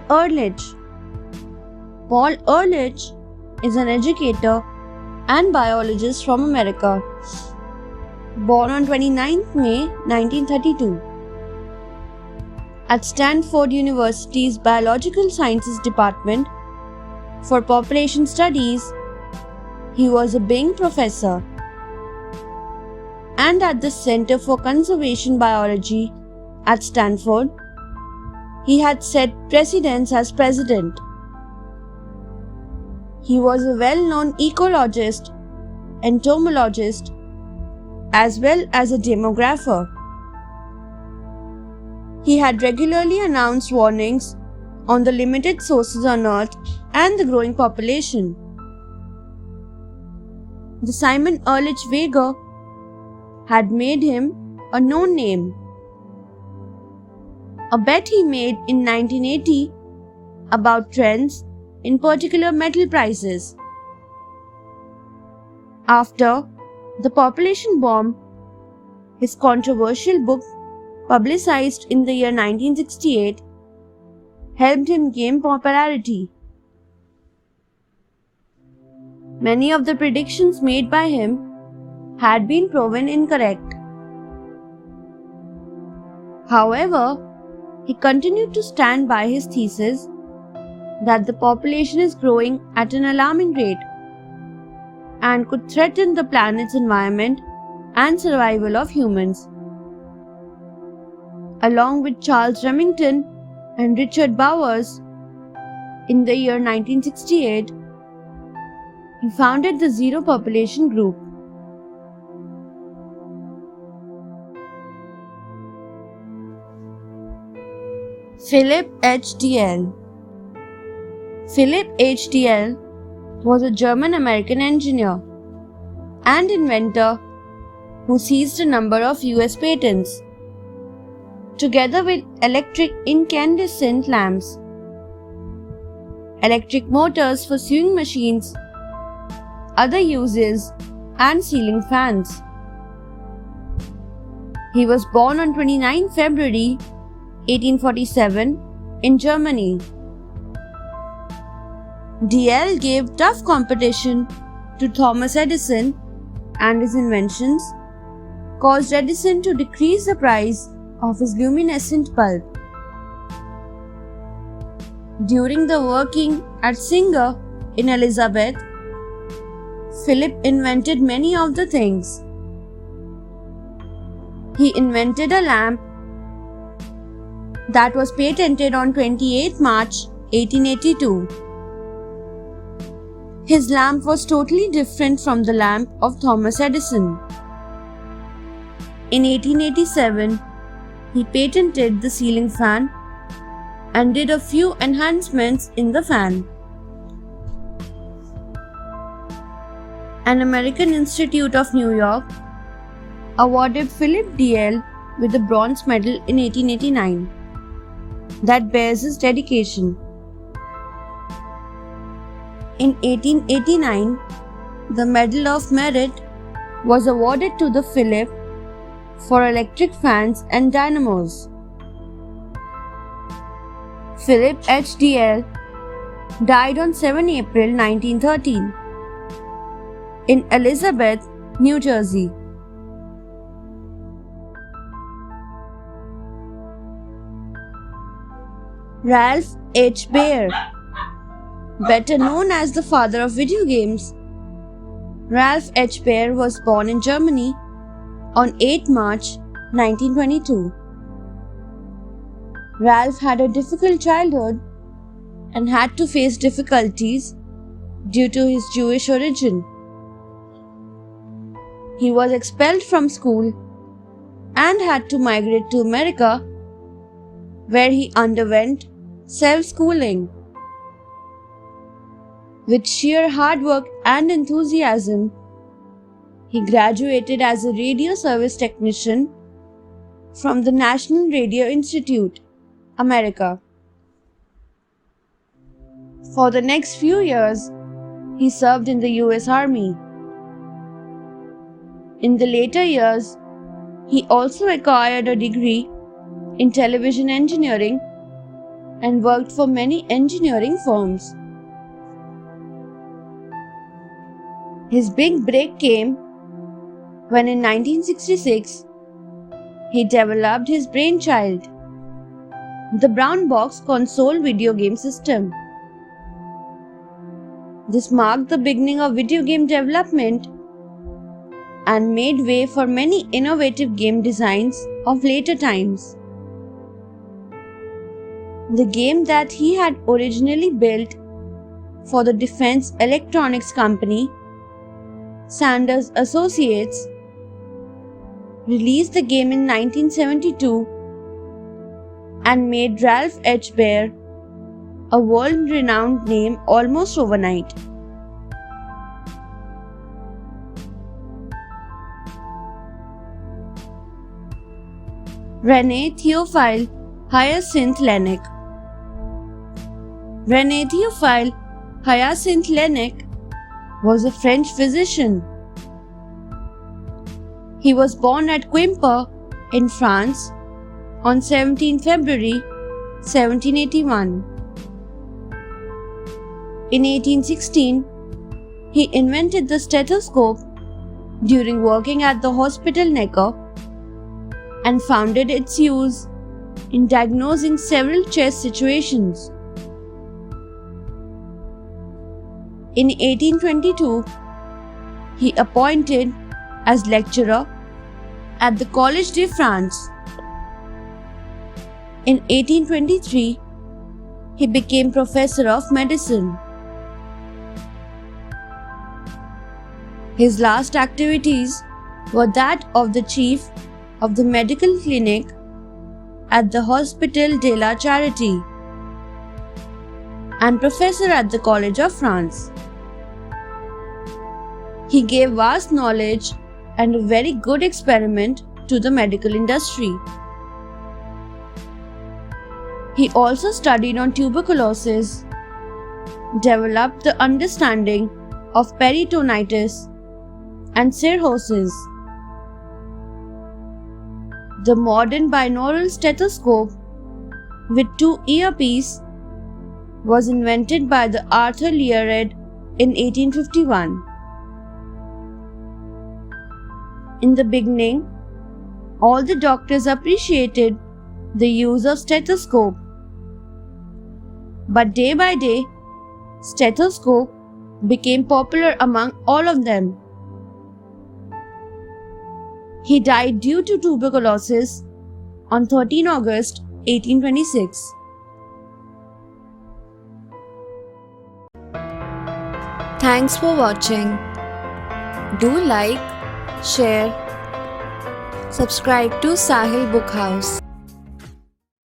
Ehrlich. Paul Ehrlich is an educator and biologist from America. Born on 29th May 1932. At Stanford University's Biological Sciences Department for Population Studies, he was a Bing professor. And at the Center for Conservation Biology at Stanford, he had set precedents as president. He was a well-known ecologist, entomologist, as well as a demographer. He had regularly announced warnings on the limited sources on Earth and the growing population. The Simon Ehrlich Wager had made him a known name. A bet he made in 1980 about trends in particular metal prices. After the population bomb, his controversial book, publicized in the year 1968, helped him gain popularity. Many of the predictions made by him had been proven incorrect. However, he continued to stand by his thesis that the population is growing at an alarming rate and could threaten the planet's environment and survival of humans. Along with Charles Remington and Richard Bowers, in the year 1968, he founded the Zero Population Group. Philip H. Diel. Philip H. Diel was a German-American engineer and inventor who seized a number of US patents, together with electric incandescent lamps, electric motors for sewing machines, other uses, and ceiling fans. He was born on 29 February 1847 in Germany. Diel gave tough competition to Thomas Edison, and his inventions caused Edison to decrease the price of his luminescent bulb. During the working at Singer in Elizabeth, Philip invented many of the things. He invented a lamp that was patented on 28 March 1882. His lamp was totally different from the lamp of Thomas Edison. In 1887, he patented the ceiling fan and did a few enhancements in the fan. An American Institute of New York awarded Philip Diel with a bronze medal in 1889 that bears his dedication. In 1889, the Medal of Merit was awarded to the Philip for electric fans and dynamos. Philip H. Diel died on 7 April 1913 in Elizabeth, New Jersey. Ralph H. Baer, better known as the father of video games. Ralph H. Baer was born in Germany on 8 March 1922. Ralph had a difficult childhood and had to face difficulties due to his Jewish origin. He was expelled from school and had to migrate to America, where he underwent self-schooling. With sheer hard work and enthusiasm, he graduated as a radio service technician from the National Radio Institute, America. For the next few years, he served in the US Army. In the later years, he also acquired a degree in television engineering and worked for many engineering firms. His big break came when in 1966 he developed his brainchild, the Brown Box console video game system. This marked the beginning of video game development and made way for many innovative game designs of later times. The game that he had originally built for the Defense Electronics Company, Sanders Associates, released the game in 1972 and made Ralph H. Baer a world-renowned name almost overnight. René Théophile Hyacinthe Laennec. René Théophile Hyacinthe Laennec was a French physician. He was born at Quimper in France on 17 February 1781. In 1816, he invented the stethoscope during working at the Hospital Necker and founded its use in diagnosing several chest situations. In 1822, he appointed as lecturer at the Collège de France. In 1823, he became professor of medicine. His last activities were that of the chief of the medical clinic at the Hospital de la Charité and professor at the College of France. He gave vast knowledge and a very good experiment to the medical industry. He also studied on tuberculosis, developed the understanding of peritonitis and cirrhosis. The modern binaural stethoscope with two earpieces was invented by the Arthur Learhed in 1851. In the beginning, all the doctors appreciated the use of stethoscope. But day by day, stethoscope became popular among all of them. He died due to tuberculosis on 13 August 1826. Thanks for watching. Do like, share, subscribe to Sahil Book House.